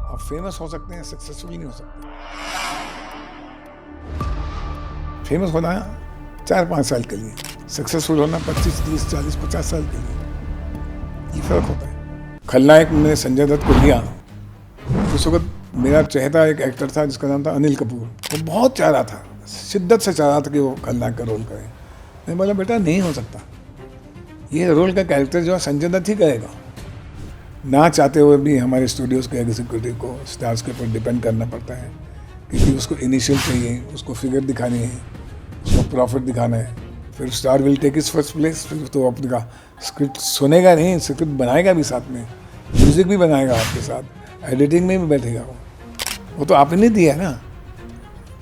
आप फेमस हो सकते हैं, सक्सेसफुल नहीं हो सकते। फेमस होना 4-5 साल के लिए, सक्सेसफुल होना 25, 30, 40, 50 साल के लिए, ये फर्क होता है। खलनायक में संजय दत्त को लिया, उस वक्त मेरा चहेता एक एक्टर था जिसका नाम था अनिल कपूर। वो बहुत चाह रहा था, शिद्दत से चाह रहा था कि वो खलनायक का रोल करे। मैंने बोला बेटा नहीं हो सकता, ये रोल का कैरेक्टर जो है संजय दत्त ही करेगा। ना चाहते हुए भी हमारे स्टूडियोज़ के एग्जीक्यूटिव को स्टार्स के ऊपर डिपेंड करना पड़ता है, क्योंकि उसको इनिशियल चाहिए, उसको फिगर दिखानी है, उसको प्रॉफिट दिखाना है। फिर star will take is first place. फिर तो अपने स्क्रिप्ट सुनेगा नहीं, स्क्रिप्ट बनाएगा भी साथ में, म्यूज़िक भी बनाएगा आपके साथ, एडिटिंग में भी बैठेगा। वो तो आपने नहीं दिया ना,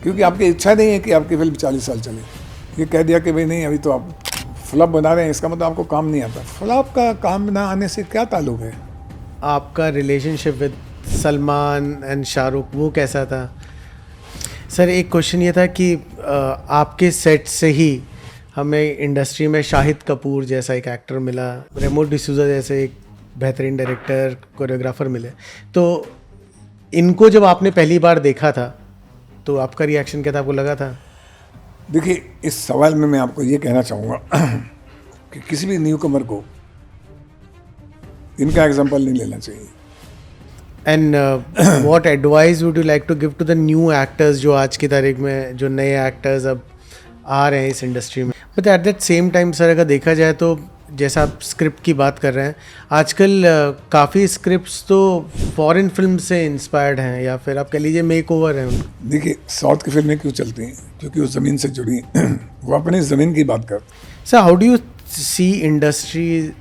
क्योंकि आपकी इच्छा नहीं है कि आपकी फिल्म 40 साल चले। ये कह दिया कि भाई नहीं अभी तो आप फ्लॉप बना रहे हैं, इसका मतलब आपको काम नहीं आता। फ्लॉप का काम ना आने से क्या ताल्लुक है? आपका relationship with Salman and Shahrukh वो कैसा था? सर एक क्वेश्चन ये था कि आपके सेट से ही हमें इंडस्ट्री में शाहिद कपूर जैसा एक एक्टर मिला, रेमो डिसूजा जैसे एक बेहतरीन डायरेक्टर कोरियोग्राफर मिले, तो इनको जब आपने पहली बार देखा था तो आपका रिएक्शन क्या था? आपको लगा था? देखिए, इस सवाल में मैं आपको ये कहना चाहूँगा कि किसी भी न्यू कमर को इनका एग्जाम्पल नहीं लेना चाहिए। And what advice would you like to give to the new actors, जो आज की तारीख में जो नए एक्टर्स अब आ रहे हैं इस इंडस्ट्री में? But at that same time sir अगर देखा जाए तो जैसा आप स्क्रिप्ट की बात कर रहे हैं, आजकल काफ़ी स्क्रिप्ट्स तो फॉरेन फिल्म से इंस्पायर्ड हैं, या फिर आप कह लीजिए मेक ओवर हैं उनके। देखिए, साउथ की फिल्में क्यों चलती हैं? क्योंकि वो ज़मीन से जुड़ी हैं। वो अपनी ज़मीन की बात करते हैं। Sir how do you see industry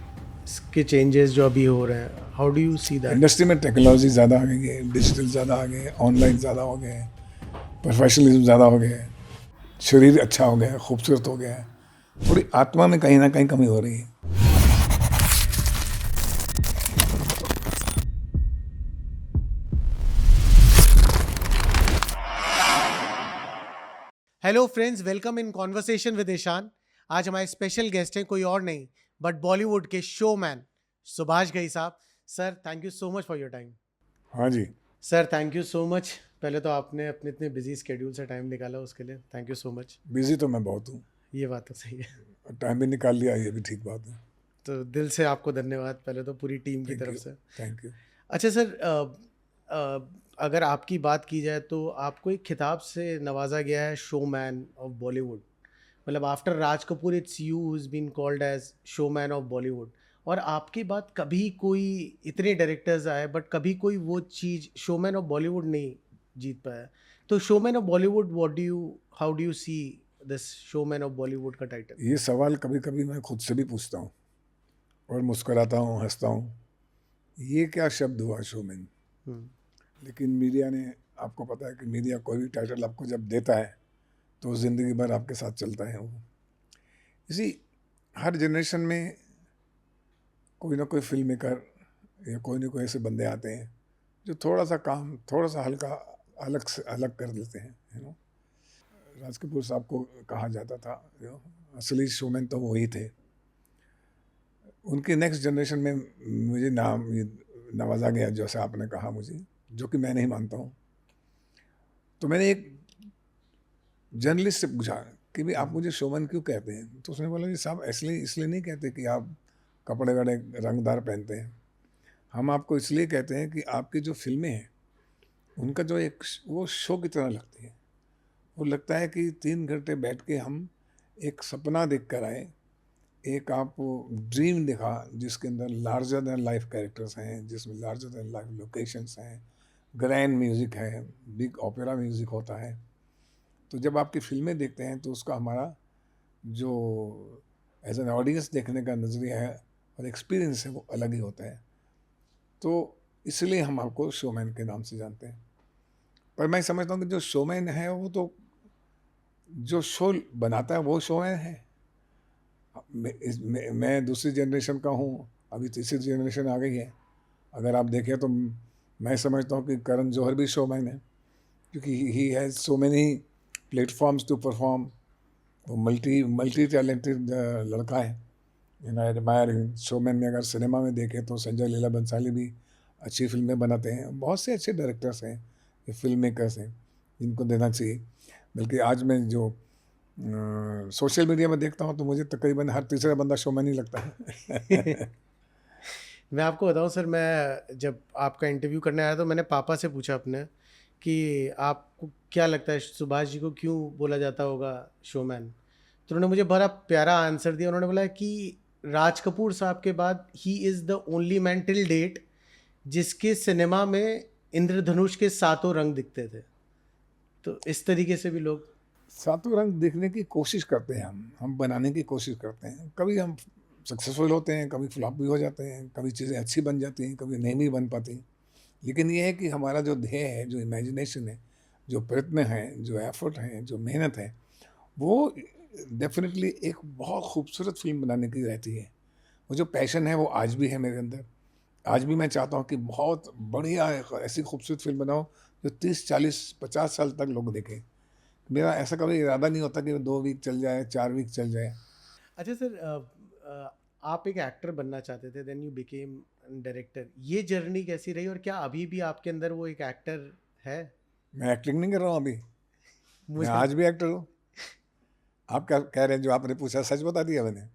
के चेंजेस जो अभी हो रहे हैं, how do you see that? Industry में टेक्नोलॉजी ज़्यादा आ गई है, डिजिटल ज़्यादा आ गए हैं, ऑनलाइन ज़्यादा हो गए हैं, प्रोफेशनलिज्म ज़्यादा हो गया है, शरीर अच्छा हो गया है, खूबसूरत हो गया है, थोड़ी आत्मा में कहीं ना कहीं कमी हो रही है। Hello friends, welcome in conversation with Ishaan. आज हमारे स्पेशल गेस्ट हैं कोई और नहीं बट बॉलीवुड के शोमैन सुभाष घई साहब। Sir thank you so much for your time. हाँ जी। Sir thank you so much. पहले तो आपने अपने इतने बिजी स्केड्यूल से टाइम निकाला, उसके लिए thank you so much. Busy तो मैं बहुत हूँ, ये बात तो सही है, और टाइम भी निकाल लिया, ये भी ठीक बात है। तो दिल से आपको धन्यवाद पहले तो पूरी टीम की थैंक तरफ यू। से। Thank you. अच्छा सर, अगर आपकी बात की जाए तो आपको एक खिताब से नवाजा गया है शोमैन ऑफ बॉलीवुड। मतलब after Raj Kapoor it's you who is been called as showman of Bollywood. और आपके बाद कभी कोई, इतने डायरेक्टर्स आए बट कभी कोई वो चीज़ शोमैन ऑफ बॉलीवुड नहीं जीत पाया। तो showman of Bollywood, what do you, how do you see this showman of Bollywood का टाइटल? ये सवाल कभी कभी मैं खुद से भी पूछता हूँ और मुस्कुराता हूँ, हंसता हूँ, ये क्या शब्द हुआ शोमैन। लेकिन मीडिया ने, आपको पता है कि मीडिया कोई भी टाइटल आपको जब देता है तो ज़िंदगी भर आपके साथ चलता है वो। इसी हर जनरेशन में कोई ना कोई फिल्म मेकर या कोई ना कोई ऐसे बंदे आते हैं जो थोड़ा सा काम थोड़ा सा हल्का अलग से अलग कर देते हैं। राज कपूर साहब को कहा जाता था असली शोमैन तो वही थे। उनके नेक्स्ट जनरेशन में मुझे नाम ये नवाजा गया, जैसे आपने कहा मुझे, जो कि मैं नहीं मानता हूँ। तो मैंने एक जर्नलिस्ट से पूछा कि भाई आप मुझे शोमैन क्यों कहते हैं? तो उसने बोला कि साहब इसलिए नहीं कहते कि आप कपड़े वड़े रंगदार पहनते हैं। हम आपको इसलिए कहते हैं कि आपकी जो फिल्में हैं उनका जो एक वो शो की तरह लगती है। वो लगता है कि 3 घंटे बैठ के हम एक सपना देख कर आए, एक आप ड्रीम दिखा जिसके अंदर लार्जर दैन लाइफ कैरेक्टर्स हैं, जिसमें लार्जर दैन लाइफ लोकेशंस हैं, ग्रैंड म्यूज़िक है, बिग ओपेरा म्यूज़िक होता है। तो जब आपकी फिल्में देखते हैं तो उसका हमारा जो एज एन ऑडियंस देखने का नज़रिया है और एक्सपीरियंस है वो अलग ही होता है। तो इसलिए हम आपको शोमैन के नाम से जानते हैं। पर मैं समझता हूँ कि जो शोमैन है वो तो जो शो बनाता है वो शोमैन है। मैं दूसरी जनरेशन का हूँ, अभी तीसरी जनरेशन आ गई है। अगर आप देखें तो मैं समझता हूँ कि करण जौहर भी शोमैन है, क्योंकि he has so many platforms to perform. वो मल्टी टैलेंटेड लड़का है। I admire him. शोमैन में अगर सिनेमा में देखें तो संजय लीला बंसाली भी अच्छी फिल्में बनाते हैं, बहुत से अच्छे डायरेक्टर्स हैं, ये फिल्म मेकर्स हैं, जिनको देना चाहिए। बल्कि आज मैं जो सोशल मीडिया में देखता हूँ तो मुझे तकरीबन हर तीसरा बंदा शोमैन ही लगता है। मैं आपको बताऊं सर, मैं जब आपका इंटरव्यू करने आया तो मैंने पापा से पूछा अपने कि आपको क्या लगता है सुभाष जी को क्यों बोला जाता होगा शोमैन। तो उन्होंने मुझे बड़ा प्यारा आंसर दिया। उन्होंने बोला कि राज कपूर साहब के बाद he is the only man till date जिसके सिनेमा में इंद्रधनुष के सातों रंग दिखते थे। तो इस तरीके से भी लोग। सातों रंग देखने की कोशिश करते हैं, हम बनाने की कोशिश करते हैं। कभी हम सक्सेसफुल होते हैं, कभी फ्लॉप भी हो जाते हैं, कभी चीज़ें अच्छी बन जाती हैं, कभी नहीं भी बन पाती। लेकिन ये है कि हमारा जो ध्येय है, जो इमेजिनेशन है, जो प्रयत्न है, जो एफर्ट है, जो मेहनत है, वो डेफिनेटली एक बहुत खूबसूरत फिल्म बनाने की रहती है। वो जो पैशन है वो आज भी है मेरे अंदर। आज भी मैं चाहता हूँ कि बहुत बढ़िया एक ऐसी खूबसूरत फिल्म बनाऊँ जो 30, 40, 50 साल तक लोग देखें। मेरा ऐसा कभी इरादा नहीं होता कि वो 2 वीक चल जाए, 4 वीक चल जाए। अच्छा सर, आप एक एक्टर बनना चाहते थे, देन यू बिकेम डायरेक्टर। ये जर्नी कैसी रही और क्या अभी भी आपके अंदर वो एक एक्टर है? मैं एक्टिंग नहीं कर रहा हूँ अभी, मैं मुझे आज भी एक्टर हूँ। आप क्या कह रहे हैं जो आपने पूछा सच बता दिया मैंने।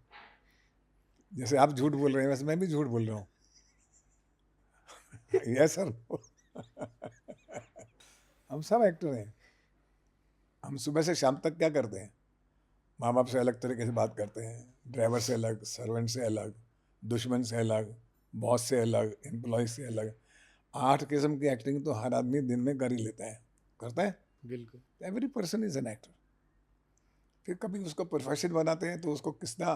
जैसे आप झूठ बोल रहे हैं वैसे मैं भी झूठ बोल रहा हूँ। Yes sir. हम सब एक्टर हैं। हम सुबह से शाम तक क्या करते हैं? माँ बाप से अलग तरीके से बात करते हैं, ड्राइवर से अलग, सर्वेंट से अलग, दुश्मन से अलग, बॉस से अलग, एम्प्लॉय से अलग। 8 किस्म की एक्टिंग तो हर आदमी दिन में कर ही लेता है, करता है। बिल्कुल। Every person is an actor. फिर कभी उसको प्रोफेशन बनाते हैं तो उसको कितना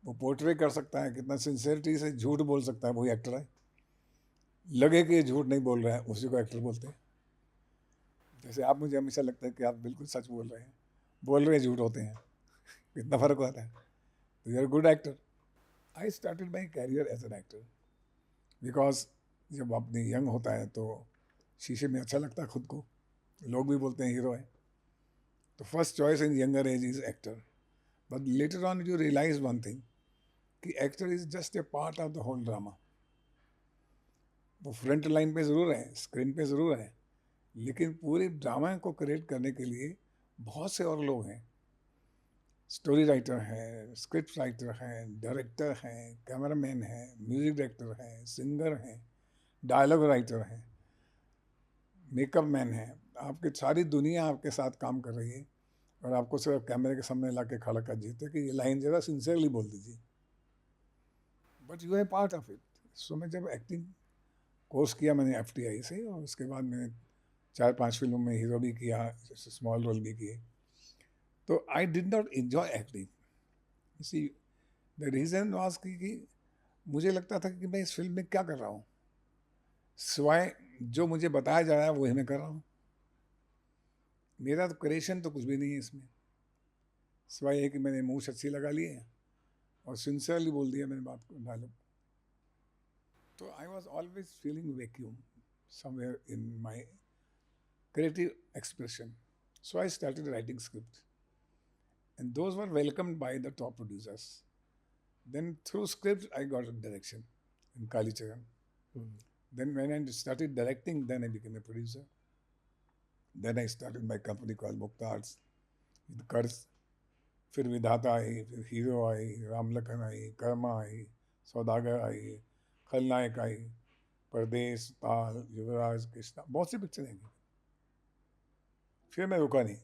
वो पोर्ट्रे कर सकता है, कितना सिंसियरिटी से झूठ बोल सकता है, वही एक्टर है। लगे कि ये झूठ नहीं बोल रहा है, उसी को एक्टर बोलते हैं। जैसे आप, मुझे हमेशा लगता है कि आप बिल्कुल सच बोल रहे हैं झूठ होते हैं, कितना फर्क होता है। तो you are good actor. I started my career as an actor because जब अपनी यंग होता है तो शीशे में अच्छा लगता है खुद को, लोग भी बोलते हैं हीरो है। तो first choice in younger age is actor, but later on you realise one thing कि actor is just a part of the whole drama. वो फ्रंट लाइन पे ज़रूर है, स्क्रीन पे ज़रूर है, लेकिन पूरे ड्रामा को क्रिएट करने के लिए बहुत से और लोग हैं। स्टोरी राइटर हैं, स्क्रिप्ट राइटर हैं, डायरेक्टर हैं, कैमरामैन हैं, म्यूजिक डायरेक्टर हैं, सिंगर हैं, डायलॉग राइटर हैं, मेकअप मैन हैं। आपकी सारी दुनिया आपके साथ काम कर रही है और आपको सिर्फ कैमरे के सामने ला के खड़ा कर देते कि ये लाइन ज़रा सिंसियरली बोल दीजिए, बट यू है पार्ट ऑफ इट। सो मैं जब एक्टिंग कोर्स किया मैंने FTI से, और उसके बाद मैंने 4-5 फिल्मों में हीरो भी किया, स्मॉल रोल भी किए। तो I did not enjoy acting. See the reason was कि मुझे लगता था कि मैं इस फिल्म में क्या कर रहा हूँ, सिवाय जो मुझे बताया जा रहा है वही मैं कर रहा हूँ। मेरा तो क्रिएशन तो कुछ भी नहीं है इसमें, सिवाय ये कि मैंने मुँह अच्छी लगा लिए और सिंसियरली बोल दिया मैंने बात को, डायलॉग। तो I was always feeling vacuum somewhere in my creative expression. So I started writing scripts, and those were welcomed by the top producers. Then through scripts, I got a direction in Kali Charan. Then when I started directing, then I became a producer. Then I started my company called Mukta Arts with Kars. फिर विधाता आई, फिर hero आई, राम लखन आई, कर्मा आई, सौदागर आई, खलनायक आई, परदेश, ताल, युवराज, कृष्णा, बहुत सी पिक्चरें की। फिर मैं रुका नहीं।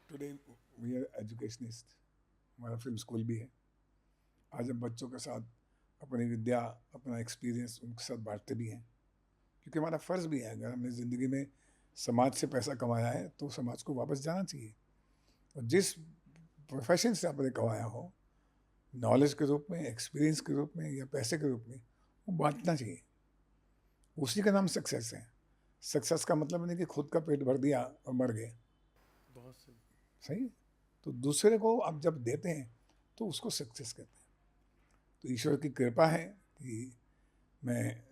टुडे वी आर एजुकेशनिस्ट, हमारा फिल्म स्कूल भी है। आज हम बच्चों के साथ अपनी विद्या, अपना एक्सपीरियंस उनके साथ बांटते भी हैं, क्योंकि हमारा फ़र्ज़ भी है। अगर हमने ज़िंदगी में समाज से पैसा कमाया है तो समाज को वापस जाना चाहिए, और जिस प्रोफेशन से आपने कमाया हो, नॉलेज के रूप में, एक्सपीरियंस के रूप में या पैसे के रूप में, वो बांटना चाहिए। उसी का नाम सक्सेस है। सक्सेस का मतलब नहीं कि खुद का पेट भर दिया और मर गए, बहुत सही। सही। तो दूसरे को आप जब देते हैं तो उसको सक्सेस कहते हैं। तो ईश्वर की कृपा है कि मैं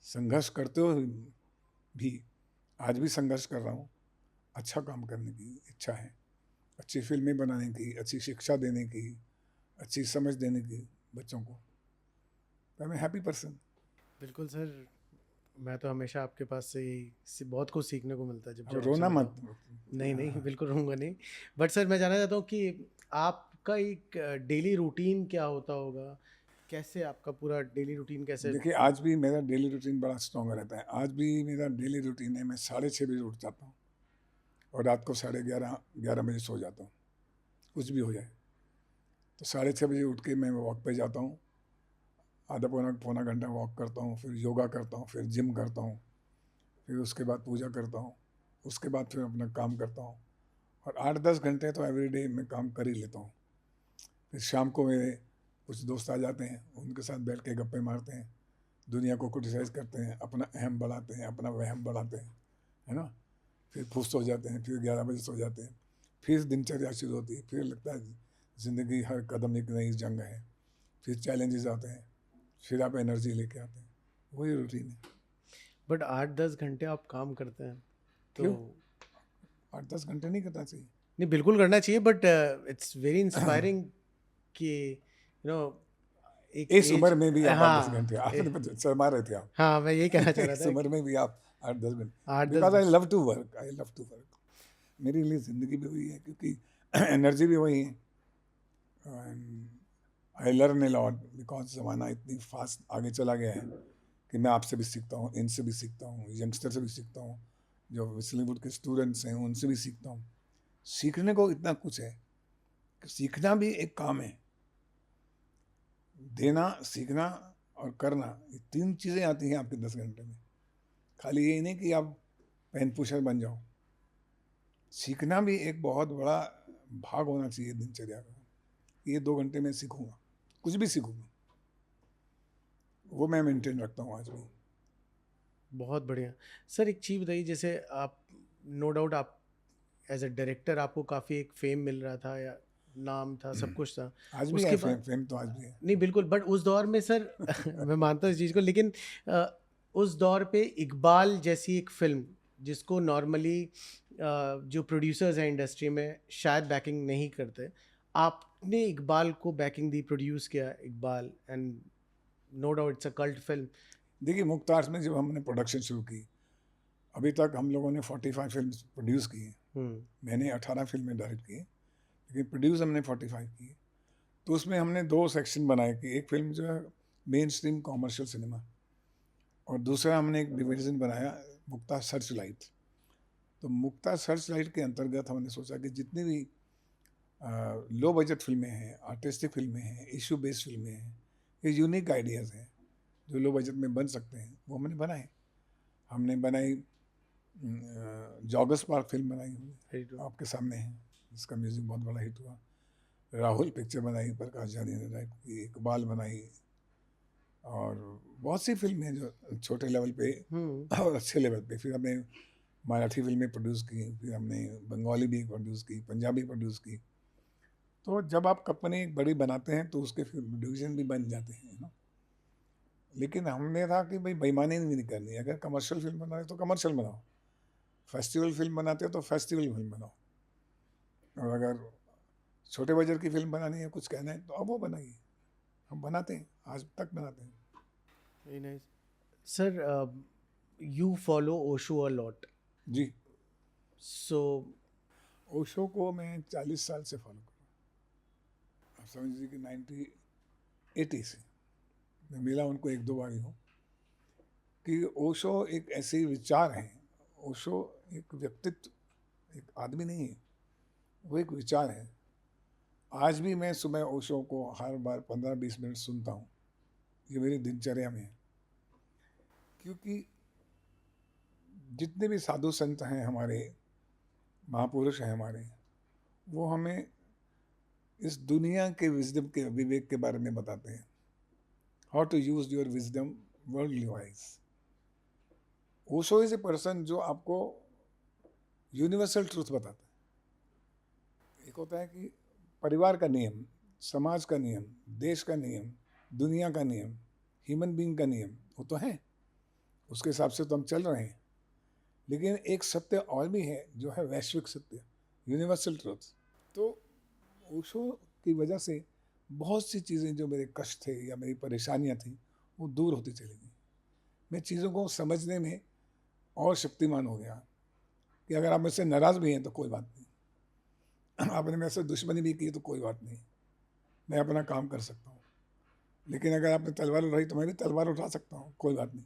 संघर्ष करते हुए भी आज भी संघर्ष कर रहा हूँ। अच्छा काम करने की इच्छा है, अच्छी फिल्में बनाने की, अच्छी शिक्षा देने की, अच्छी समझ देने की बच्चों को। I am a happy person. बिल्कुल सर, मैं तो हमेशा आपके पास से बहुत कुछ सीखने को मिलता है जब अब जब आपसे रोना मिलता मत। हूँ। नहीं नहीं बिल्कुल रहूँगा नहीं। बट सर मैं जानना चाहता हूँ कि आपका एक डेली रूटीन क्या होता होगा, कैसे आपका पूरा डेली रूटीन कैसे? देखिए, आज भी मेरा डेली रूटीन बड़ा स्ट्रॉन्ग रहता है। आज भी मेरा डेली रूटीन है, मैं 6:30 बजे उठ जाता हूँ और रात को 11:30 बजे सो जाता हूँ, कुछ भी हो जाए। तो 6:30 बजे उठ के मैं वॉक पे जाता हूँ, आधा पौना पौना घंटा वॉक करता हूँ, फिर योगा करता हूँ, फिर जिम करता हूँ, फिर उसके बाद पूजा करता हूँ, उसके बाद फिर अपना काम करता हूँ और 8-10 घंटे तो एवरीडे मैं काम कर ही लेता हूँ। फिर शाम को मेरे कुछ दोस्त आ जाते हैं, उनके साथ बैठ के गप्पे मारते हैं, दुनिया को क्रिटिसाइज़ करते हैं, अपना अहम बढ़ाते हैं, अपना वहम बढ़ाते हैं, है ना? फिर फुस हो जाते हैं, फिर 11 बजे सो जाते हैं, फिर दिनचर्या शुरू होती है, फिर लगता है ज़िंदगी हर कदम एक नई जंग है, फिर चैलेंजेस आते हैं, फिर आप एनर्जी लेके आते हैं, वही रूटीन है। बट 8-10 घंटे आप काम करते हैं तो? क्यों? 8-10 घंटे नहीं करना चाहिए? नहीं बिल्कुल करना चाहिए, बट इट्स वेरी इंस्पायरिंग कि एक इस एज। उम्र में भी आप 8-10 घंटे, हाँ आपने शर्मा रहे थे आप। हाँ मैं यही कहना चाह रहा इस था उम्र कि में भी आप 8-10 घंटे, 8-10 because I love to work, I love to work. मेरे लिए ज़िंदगी भी वही है, क्योंकि एनर्जी भी वही है। I learn a lot, because ज़माना इतनी फास्ट आगे चला गया है कि मैं आपसे भी सीखता हूँ, इनसे भी सीखता हूँ, यंगस्टर से भी सीखता हूँ, जो विस्लिंगवुड के स्टूडेंट्स हैं उनसे भी सीखता हूँ। सीखने को इतना कुछ है कि सीखना भी एक काम है। देना, सीखना और करना, ये 3 चीज़ें आती हैं आपके 10 घंटे में। खाली यही नहीं कि आप पेन पुशर बन जाओ, सीखना भी एक बहुत बड़ा भाग होना चाहिए दिनचर्या का। ये 2 घंटे में सीखूंगा, कुछ भी सीखूंगा, वो मैं मेंटेन रखता हूँ आज भी। बहुत बढ़िया। सर एक चीज़ बताइए, जैसे आप, नो डाउट आप एज अ डायरेक्टर आपको काफ़ी एक फेम मिल रहा था या नाम था, सब कुछ था आज भी है उसके बाद। फेम तो आज भी है। नहीं बिल्कुल, बट उस दौर में सर मैं मानता हूँ इस चीज़ को, लेकिन अ, उस दौर पे इकबाल जैसी एक फिल्म जिसको नॉर्मली जो प्रोड्यूसर्स हैं इंडस्ट्री में शायद बैकिंग नहीं करते, आपने इकबाल को बैकिंग दी, प्रोड्यूस किया Iqbal, and no doubt it's a cult film. देखिए, मुख्तार में जब हमने प्रोडक्शन शुरू की, अभी तक हम लोगों ने 45 फिल्म प्रोड्यूस की हैं। हम्म। मैंने 18 फिल्में डायरेक्ट की हैं, लेकिन प्रोड्यूस हमने 45 की है। तो उसमें हमने 2 सेक्शन बनाए कि एक फिल्म जो है मेन स्ट्रीम कॉमर्शियल सिनेमा, और दूसरा हमने एक डिवीज़न बनाया मुक्ता सर्च लाइट। तो मुक्ता सर्च लाइट के अंतर्गत हमने सोचा कि जितनी भी लो बजट फिल्में हैं, आर्टिस्टिक फिल्में हैं, इशू बेस्ड फिल्में हैं, ये यूनिक आइडियाज़ हैं जो लो बजट में बन सकते हैं, वो हमने बनाए। हमने बनाई जॉगर्स पार्क फिल्म बनाई हमने, आपके सामने है, जिसका म्यूज़िक बहुत बड़ा हिट हुआ। राहुल पिक्चर बनाई प्रकाश झारी ने डायरेक्ट की, इकबाल बनाई, और बहुत सी फिल्में हैं जो छोटे लेवल पे और अच्छे लेवल पे। फिर हमने मराठी फिल्में प्रोड्यूस की, फिर हमने बंगाली भी प्रोड्यूस की, पंजाबी प्रोड्यूस की। तो जब आप कंपनी एक बड़ी बनाते हैं तो उसके फिर डिवीज़न भी बन जाते हैं ना। लेकिन हमने था कि भाई बेईमानी नहीं करनी, अगर कमर्शियल फिल्म बना रहे तो कमर्शियल बनाओ, फेस्टिवल फिल्म बनाते हो तो फेस्टिवल फिल्म बनाओ, और अगर छोटे बजट की फिल्म बनानी है, कुछ कहना है, तो अब वो बनाइए। हम बनाते हैं, आज तक बनाते हैं। Very nice. Sir you follow Osho a lot. जी, So ओशो को मैं 40 साल से फॉलो कर रहा हूँ। आप समझ लीजिए कि 1980 से मैं मिला उनको 1-2 बार ही हूँ। कि ओशो एक ऐसे विचार हैं, ओशो एक व्यक्तित्व, एक आदमी नहीं है, वो एक विचार है। आज भी मैं सुबह ओशो को हर बार 15-20 मिनट सुनता हूँ, ये मेरी दिनचर्या में है। क्योंकि जितने भी साधु संत हैं हमारे, महापुरुष हैं हमारे, वो हमें इस दुनिया के विजडम के, विवेक के बारे में बताते हैं। How to use your wisdom worldly wise. Osho is a person जो आपको यूनिवर्सल ट्रूथ बताता है। एक होता है कि परिवार का नियम, समाज का नियम, देश का नियम, दुनिया का नियम, ह्यूमन बीइंग का नियम, वो तो है, उसके हिसाब से तो हम चल रहे हैं। लेकिन एक सत्य और भी है जो है वैश्विक सत्य, यूनिवर्सल ट्रूथ। तो ओशो की वजह से बहुत सी चीज़ें जो मेरे कष्ट थे या मेरी परेशानियां थी, वो दूर होती चली गई। मैं चीज़ों को समझने में और शक्तिमान हो गया कि अगर आप मुझसे नाराज़ भी हैं तो कोई बात नहीं, आपने मेरे से दुश्मनी भी की तो कोई बात नहीं, मैं अपना काम कर सकता हूँ। लेकिन अगर आपने तलवार उठाई तो मैं भी तलवार उठा सकता हूँ, कोई बात नहीं।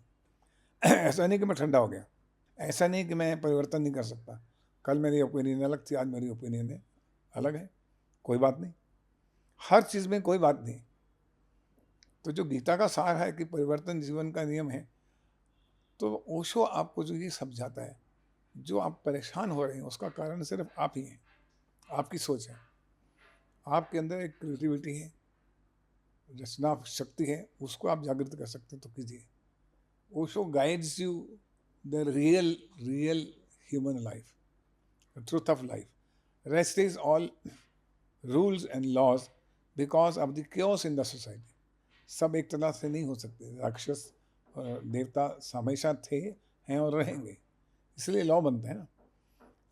ऐसा नहीं कि मैं ठंडा हो गया, ऐसा नहीं कि मैं परिवर्तन नहीं कर सकता। कल मेरी ओपिनियन अलग थी, आज मेरी ओपिनियन अलग है, कोई बात नहीं। हर चीज़ में कोई बात नहीं। तो जो गीता का सार है कि परिवर्तन जीवन का नियम है, तो ओशो आपको जो ये समझाता है, जो आप परेशान हो रहे हैं उसका कारण सिर्फ आप ही हैं, आपकी सोच है। आपके अंदर एक क्रिएटिविटी है, रचना शक्ति है, उसको आप जागृत कर सकते हैं तो कीजिए। Osho guides you the real human life, the truth of life. Rest is all rules and laws because of the chaos in the society. सब एक तरह से नहीं हो सकते, राक्षस और देवता हमेशा थे, हैं और रहेंगे, इसलिए लॉ बनते हैं ना।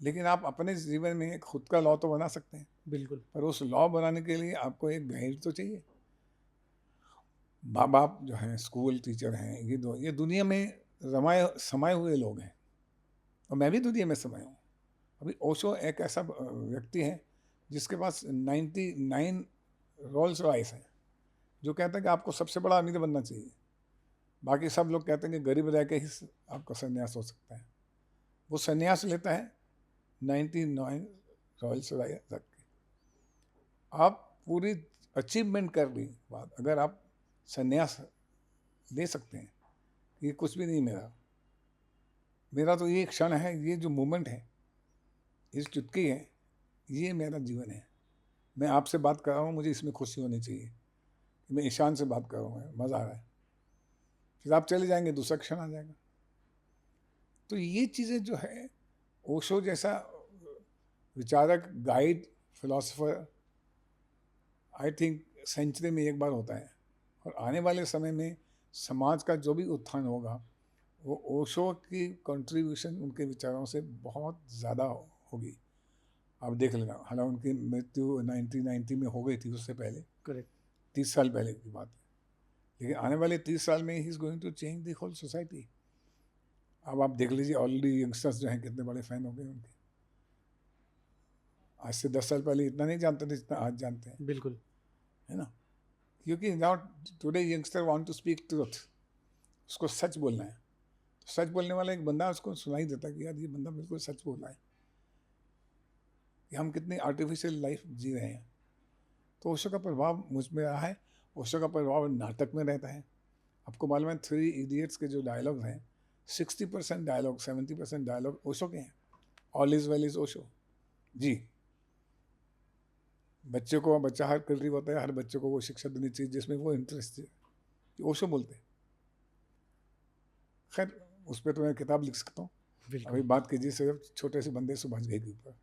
लेकिन आप अपने जीवन में एक खुद का लॉ तो बना सकते हैं, बिल्कुल। पर उस लॉ बनाने के लिए आपको एक गाइड तो चाहिए। माँ बाप जो हैं, स्कूल टीचर हैं, ये दुनिया में समाये हुए लोग हैं, और मैं भी दुनिया में समाया हूँ। अभी ओशो एक ऐसा व्यक्ति है जिसके पास 99 रोल्स रॉयस हैं, जो कहता है कि आपको सबसे बड़ा अमीर बनना चाहिए। बाकी सब लोग कहते हैं कि गरीब रह के ही आपका संन्यास हो सकता है। वो संन्यास लेता है 99 रॉयल्स रॉयस रख के। आप पूरी अचीवमेंट कर ली बात, अगर आप संन्यास ले सकते हैं, ये कुछ भी नहीं मेरा तो ये क्षण है, ये जो मोमेंट है, इस चुटकी है, ये मेरा जीवन है। मैं आपसे बात कर रहा हूँ, मुझे इसमें खुशी होनी चाहिए। मैं ईशान से बात कर रहा हूँ, मज़ा आ रहा है। फिर आप चले जाएंगे, दूसरा क्षण आ जाएगा। तो ये चीज़ें जो है, ओशो जैसा विचारक, guide, philosopher, I think century में एक बार होता है। और आने वाले समय में समाज का जो भी उत्थान होगा, वो ओशो की कंट्रीब्यूशन उनके विचारों से बहुत ज़्यादा होगी। आप देख लेना, हालांकि उनकी मृत्यु 1990 में हो गई थी, उससे पहले करेक्ट। 30 साल पहले की बात है। लेकिन आने वाले 30 साल में he is going to change the whole society. अब आप देख लीजिए, ऑलरेडी यंगस्टर्स जो हैं कितने बड़े फ़ैन हो गए उनके। आज से 10 साल पहले इतना नहीं जानते थे जितना आज जानते हैं, बिल्कुल। है ना। क्योंकि now today youngster want to speak truth, उसको सच बोलना है। तो सच बोलने वाला एक बंदा, उसको सुनाई देता कि यार ये बंदा बिल्कुल सच बोल रहा है, कि हम कितनी आर्टिफिशियल लाइफ जी रहे हैं। तो ओशो का प्रभाव मुझ में रहा है। ओशो का प्रभाव नाटक में रहता है। आपको मालूम है 3 इडियट्स के जो डायलॉग हैं, 60% डायलॉग, 70% डायलॉग ओशो के हैं। All is well is Osho ji. बच्चा हर क्रिएटिव होता है, हर बच्चे को वो शिक्षा देनी चाहिए जिसमें वो इंटरेस्ट है, ओशो बोलते हैं। खैर, उस पर तो मैं किताब लिख सकता हूँ। अभी बिल्कुल। बात कीजिए सिर्फ छोटे से बंदे सुभाष घई के ऊपर।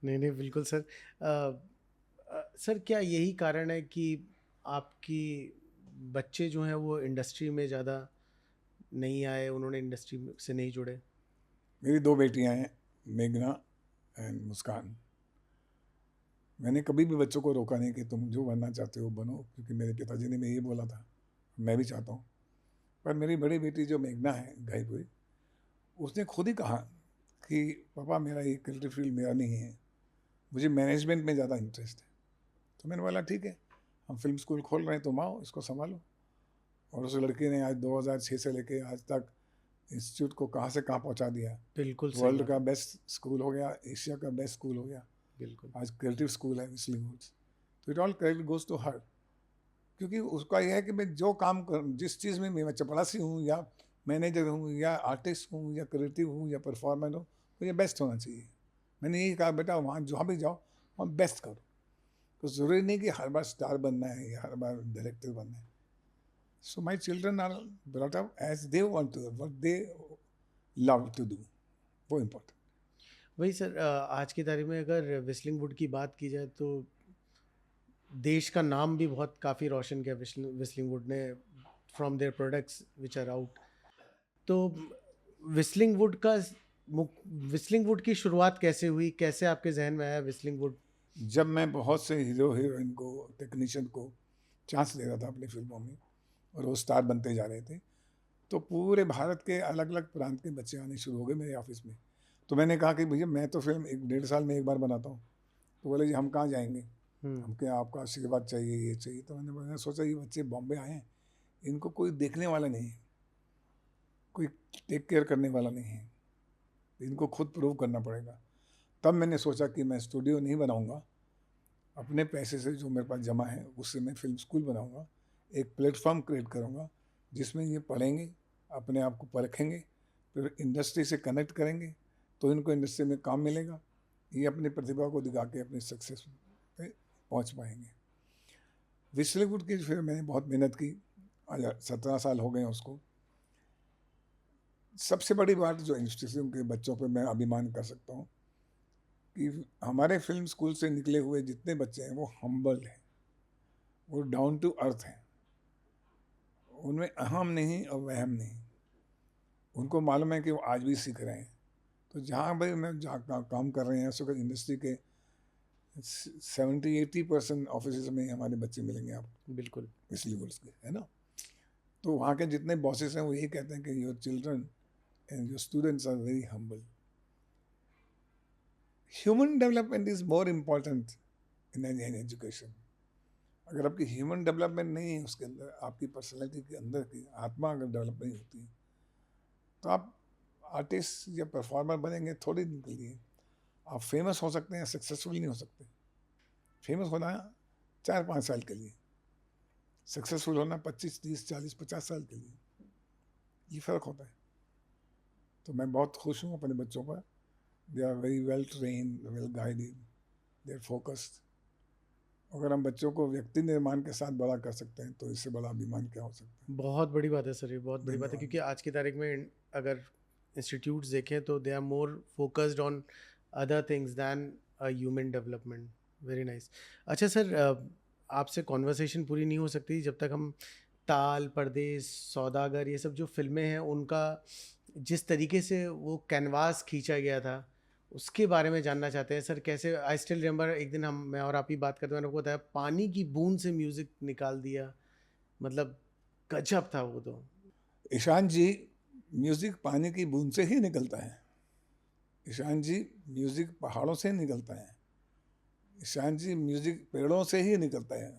नहीं, नहीं, बिल्कुल सर। सर, क्या यही कारण है कि आपकी बच्चे जो हैं वो इंडस्ट्री में ज़्यादा नहीं आए, उन्होंने इंडस्ट्री से नहीं जुड़े? मेरी 2 बेटियां हैं, मेघना एंड मुस्कान। मैंने कभी भी बच्चों को रोका नहीं कि तुम जो बनना चाहते हो बनो, क्योंकि मेरे पिताजी ने मैं ये बोला था, मैं भी चाहता हूँ। पर मेरी बड़ी बेटी जो मेघना है घईपुरी, उसने खुद ही कहा कि पापा मेरा ये क्रिएटिव फील्ड मेरा नहीं है, मुझे मैनेजमेंट में ज़्यादा इंटरेस्ट है। तो मैंने बोला ठीक है, हम फिल्म स्कूल खोल रहे हैं, तुम आओ, इसको संभालो। और उस लड़की ने आज 2006 से लेके आज तक इंस्टीट्यूट को कहाँ से कहाँ पहुँचा दिया। बिल्कुल सही वर्ल्ड बात का है। बेस्ट स्कूल हो गया, एशिया का बेस्ट स्कूल हो गया, बिल्कुल। आज क्रिएटिव स्कूल है व्हिस्लिंग वुड्स। तो it all credit goes to her, क्योंकि उसका यह है कि मैं जो काम कर, जिस चीज़ में मैं चपरासी हूँ या मैनेजर हूँ या आर्टिस्ट हूँ या क्रिएटिव हूँ या परफॉर्मर हूँ, मुझे बेस्ट होना चाहिए। मैंने यही कहा, बेटा वहाँ जहाँ भी जाओ वहाँ बेस्ट करो। तो ज़रूरी नहीं कि हर बार स्टार बनना है या हर बार डायरेक्टर बनना है। So my children are brought up as they want to, what they love to do, वो इम्पोर्टेंट। वही सर, आज की तारीख में अगर व्हिस्लिंग वुड की बात की जाए तो देश का नाम भी बहुत काफ़ी रोशन किया व्हिस्लिंग वुड ने, from their products which are out. तो व्हिस्लिंग वुड का व्हिस्लिंग वुड की शुरुआत कैसे हुई, कैसे आपके जहन में आया व्हिस्लिंग वुड? जब मैं बहुत से हीरो हीरोइन को, टेक्नीशियन को चांस दे रहा था अपनी फिल्मों में और वो स्टार बनते जा रहे थे, तो पूरे भारत के अलग अलग प्रांत के बच्चे आने शुरू हो गए मेरे ऑफिस में। तो मैंने कहा कि भैया मैं तो फिल्म 1-1.5 साल में एक बार बनाता हूँ। तो बोले जी हम कहाँ जाएंगे, हम क्या आपका आशीर्वाद चाहिए, ये चाहिए। तो मैंने सोचा ये बच्चे बॉम्बे आए हैं, इनको कोई देखने वाला नहीं है, कोई टेक केयर करने वाला नहीं है, इनको खुद प्रूव करना पड़ेगा। तब मैंने सोचा कि मैं स्टूडियो नहीं बनाऊंगा, अपने पैसे से जो मेरे पास जमा है उससे मैं फिल्म स्कूल बनाऊंगा, एक प्लेटफॉर्म क्रिएट करूंगा जिसमें ये पढ़ेंगे, अपने आप को परखेंगे, फिर इंडस्ट्री से कनेक्ट करेंगे तो इनको इंडस्ट्री में काम मिलेगा, ये अपनी प्रतिभा को दिखा के अपनी सक्सेस पे पहुंच पाएंगे। विस्लेवुड की फिर मैंने बहुत मेहनत की, आज 17 साल हो गए हैं उसको। सबसे बड़ी बात जो इंस्टीट्यूशन के बच्चों पे मैं अभिमान कर सकता हूँ कि हमारे फिल्म स्कूल से निकले हुए जितने बच्चे हैं वो हम्बल हैं, वो डाउन टू अर्थ हैं, उनमें अहम नहीं और वहम नहीं। उनको मालूम है कि वो आज भी सीख रहे हैं। तो जहाँ भाई मैं जहाँ काम कर रहे हैं उस वक्त इंडस्ट्री के 70-80% ऑफिस में हमारे बच्चे मिलेंगे आपको, बिल्कुल। इसलिए वर्ड्स के, है ना। तो वहाँ के जितने बॉसेस हैं वो यही कहते हैं कि your children and your students are very humble. Human development is more important in an education. अगर आपकी ह्यूमन डेवलपमेंट नहीं है, उसके अंदर आपकी पर्सनैलिटी के अंदर की आत्मा अगर डेवलप नहीं होती है, तो आप आर्टिस्ट या परफॉर्मर बनेंगे थोड़ी दिन के लिए। आप फेमस हो सकते हैं, सक्सेसफुल नहीं हो सकते। फेमस होना 4-5 साल के लिए, सक्सेसफुल होना 25, 30, 40, 50 साल के लिए, ये फ़र्क होता है। तो मैं बहुत खुश हूँ अपने बच्चों पर। They are very well train, well guided, they are focused. अगर हम बच्चों को व्यक्ति निर्माण के साथ बड़ा कर सकते हैं तो इससे बड़ा अभिमान क्या हो सकता है। बहुत बड़ी बात है सर, ये बहुत बड़ी बात है, धन्यवाद। क्योंकि आज की तारीख में अगर इंस्टीट्यूट्स देखें तो they are more focused on other things than human development. Very nice. अच्छा सर, आपसे कॉन्वर्सेशन पूरी नहीं हो सकती जब तक हम ताल, परदेस, सौदागर, ये सब जो फिल्में हैं उनका जिस तरीके से वो कैनवास खींचा गया था उसके बारे में जानना चाहते हैं सर। कैसे, आई स्टिल रिमेंबर एक दिन मैं और आप ही बात करते, मैंने आपको बताया पानी की बूंद से म्यूज़िक निकाल दिया, मतलब गजब था वो तो। ईशान जी, म्यूजिक पानी की बूंद से ही निकलता है। ईशान जी, म्यूजिक पहाड़ों से निकलता है। ईशान जी, म्यूजिक पेड़ों से ही निकलता है,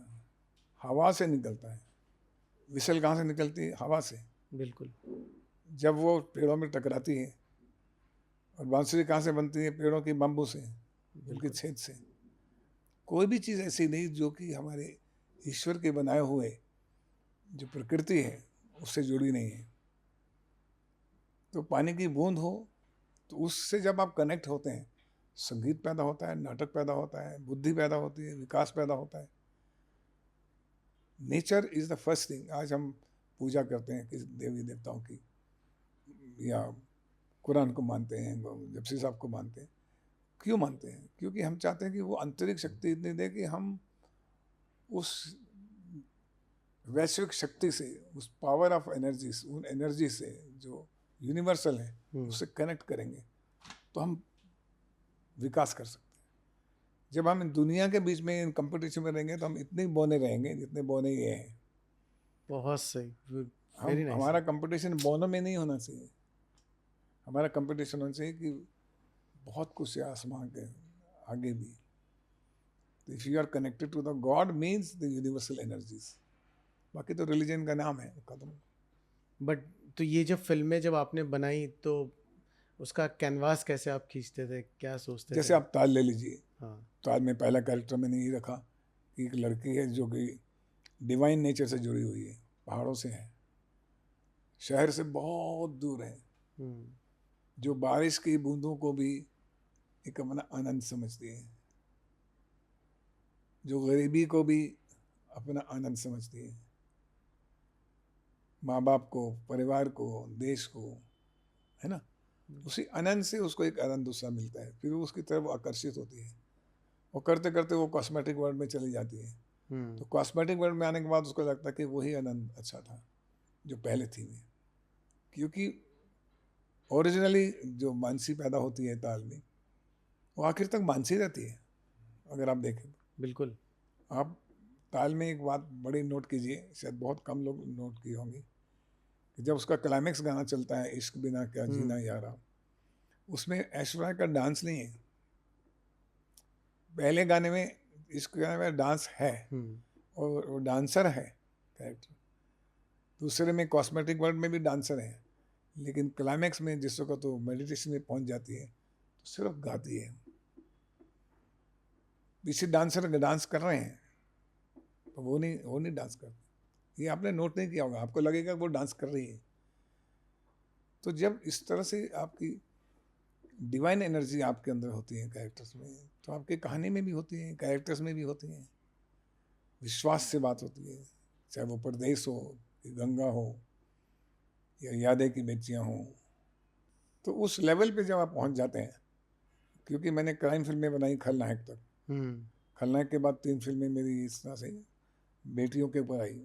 हवा से निकलता है। विसल कहाँ से निकलती है? हवा से। बिल्कुल। जब वो पेड़ों में टकराती है। और बांसुरी कहाँ से बनती है? पेड़ों की बम्बू से, उनके बिल्कुल। छेद से। कोई भी चीज़ ऐसी नहीं जो कि हमारे ईश्वर के बनाए हुए जो प्रकृति है उससे जुड़ी नहीं है। तो पानी की बूंद हो तो उससे जब आप कनेक्ट होते हैं, संगीत पैदा होता है, नाटक पैदा होता है, बुद्धि पैदा होती है, विकास पैदा होता है। Nature is the first thing. आज हम पूजा करते हैं किसी देवी देवताओं की, या कुरान को मानते हैं, जपसी साहब को मानते हैं। क्यों मानते हैं? क्योंकि हम चाहते हैं कि वो आंतरिक शक्ति इतनी दे कि हम उस वैश्विक शक्ति से, उस पावर ऑफ एनर्जी, उन एनर्जी से जो यूनिवर्सल है उससे कनेक्ट करेंगे तो हम विकास कर सकते हैं। जब हम इन दुनिया के बीच में इन कंपटीशन में रहेंगे तो हम इतने बौने रहेंगे जितने बौने ये हैं। बहुत सही। वेरी हम नाइस। हमारा कंपटीशन बौनों में नहीं होना चाहिए, हमारा कंपटीशन होना चाहिए कि बहुत कुछ है आसमान के आगे भी। If you are connected to the god means the universal energies. बाकी तो रिलीजन का नाम है, खत्म। बट तो ये जब फिल्में जब आपने बनाई तो उसका कैनवास कैसे आप खींचते थे, क्या सोचते जैसे थे? आप ताल ले लीजिए, हाँ। ताल में पहला कैरेक्टर मैंने ये रखा कि एक लड़की है जो कि डिवाइन नेचर से जुड़ी हुई है, पहाड़ों से है, शहर से बहुत दूर है, जो बारिश की बूंदों को भी एक अपना आनंद समझती है, जो गरीबी को भी अपना आनंद समझती है, माँ बाप को, परिवार को, देश को, है ना। उसी आनंद से उसको एक आनंद दूसरा मिलता है, फिर वो उसकी तरफ आकर्षित होती है। वो करते करते वो कॉस्मेटिक वर्ल्ड में चली जाती है। तो कॉस्मेटिक वर्ल्ड में आने के बाद उसको लगता है कि वही आनंद अच्छा था जो पहले थी में। क्योंकि ओरिजिनली जो मानसी पैदा होती है ताल में, वो आखिर तक मानसी रहती है। अगर आप देखें बिल्कुल। आप ताल में एक बात बड़ी नोट कीजिए, शायद बहुत कम लोग नोट की होंगी जब उसका क्लाइमेक्स गाना चलता है, इश्क बिना क्या जीना यारा, उसमें ऐश्वर्या का डांस नहीं है। पहले गाने में, इश्क गाने में डांस है और वो डांसर है कैरेक्टर। दूसरे में कॉस्मेटिक वर्ल्ड में भी डांसर है, लेकिन क्लाइमेक्स में जिस वक्त तो मेडिटेशन में पहुंच जाती है तो सिर्फ गाती है। पीछे डांसर डांस कर रहे हैं तो वो नहीं डांस करते। ये आपने नोट नहीं किया होगा, आपको लगेगा वो डांस कर रही है। तो जब इस तरह से आपकी डिवाइन एनर्जी आपके अंदर होती है कैरेक्टर्स में, तो आपकी कहानी में भी होती है, कैरेक्टर्स में भी होती है। विश्वास से बात होती है, चाहे वो परदेश हो, कि गंगा हो, या यादें की बेचियाँ हों। तो उस लेवल पे जब आप पहुंच जाते हैं, क्योंकि मैंने क्राइम फिल्में बनाई खलनायक तक, खलनायक के बाद 3 फिल्में मेरी इस तरह से बेटियों के ऊपर आई,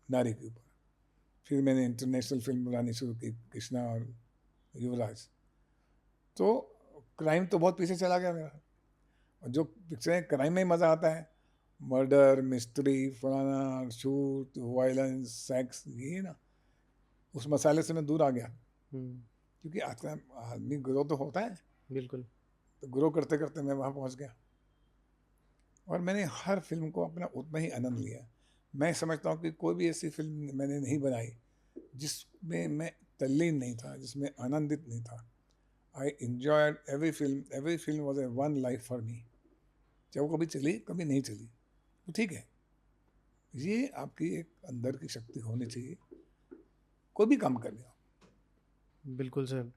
नारी के ऊपर। फिर मैंने इंटरनेशनल फिल्म बनानी शुरू की, कृष्णा और युवराज। तो क्राइम तो बहुत पीछे चला गया मेरा। और जो पिक्चरें क्राइम में मज़ा आता है, मर्डर, मिस्ट्री, फलाना, शूट, वायलेंस, सेक्स, ये ना, उस मसाले से मैं दूर आ गया। क्योंकि आजकल आदमी ग्रो तो होता है, बिल्कुल। तो ग्रो करते करते मैं वहाँ पहुँच गया। और मैंने हर फिल्म को अपना उतना ही आनंद लिया। मैं समझता हूँ कि कोई भी ऐसी फिल्म मैंने नहीं बनाई जिसमें मैं तल्लीन नहीं था, जिसमें आनंदित नहीं था। I enjoyed every film was a one life for me. चाहे वो कभी चली, कभी नहीं चली, तो ठीक है। ये आपकी एक अंदर की शक्ति होनी चाहिए, कोई भी काम कर लिया। बिल्कुल सर।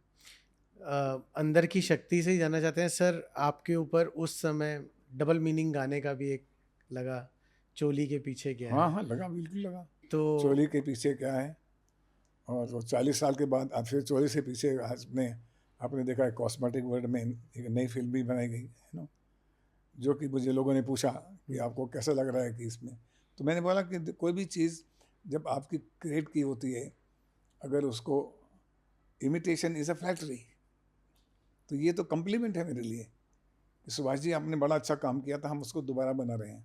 अंदर की शक्ति से ही जानना चाहते हैं सर, आपके ऊपर उस समय डबल मीनिंग गाने का भी एक लगा, चोली के पीछे क्या हाँ है। हाँ, लगा, बिल्कुल लगा। तो चोली के पीछे क्या है, और वो 40 साल के बाद अब फिर चोली से पीछे आपने देखा है कॉस्मेटिक वर्ल्ड में एक नई फिल्म भी बनाई गई है ना, जो कि मुझे लोगों ने पूछा कि आपको कैसा लग रहा है कि इसमें, तो मैंने बोला कि कोई भी चीज़ जब आपकी क्रिएट की होती है, अगर उसको इमिटेशन इज़ अ फ्लैटरी, तो ये तो कम्प्लीमेंट है मेरे लिए कि सुभाष जी आपने बड़ा अच्छा काम किया था, हम उसको दोबारा बना रहे हैं।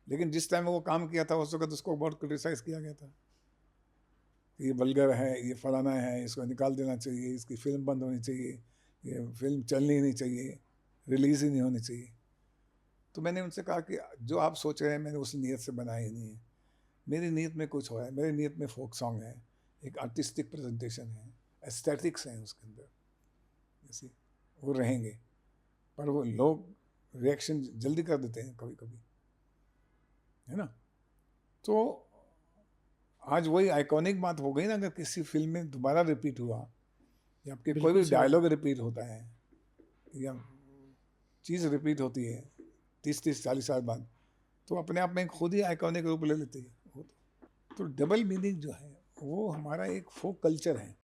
लेकिन जिस टाइम वो काम किया था उस वक्त उसको बहुत क्रिटिसाइज़ किया गया था, ये वल्गर है, ये फलाना है, इसको निकाल देना चाहिए, इसकी फिल्म बंद होनी चाहिए, ये फिल्म चलनी ही नहीं चाहिए, रिलीज़ ही नहीं होनी चाहिए। तो मैंने उनसे कहा कि जो आप सोच रहे हैं मैंने उस नीयत से बनाया ही नहीं है। मेरी नीयत में कुछ हो है, मेरी नीयत में फोक सॉन्ग है, एक आर्टिस्टिक प्रेजेंटेशन है, एस्थेटिक्स हैं उसके अंदर, जैसे वो रहेंगे। पर वो लोग रिएक्शन जल्दी कर देते हैं कभी कभी, है ना। तो आज वही आइकॉनिक बात हो गई ना, अगर किसी फिल्म में दोबारा रिपीट हुआ, या आपके कोई भी बिल्कुल सर। डायलॉग रिपीट होता है, या चीज़ रिपीट होती है 30-40 साल बाद, तो अपने आप में खुद ही आइकॉनिक रूप ले लेती है वो। तो डबल मीनिंग जो है वो हमारा एक फोक कल्चर है।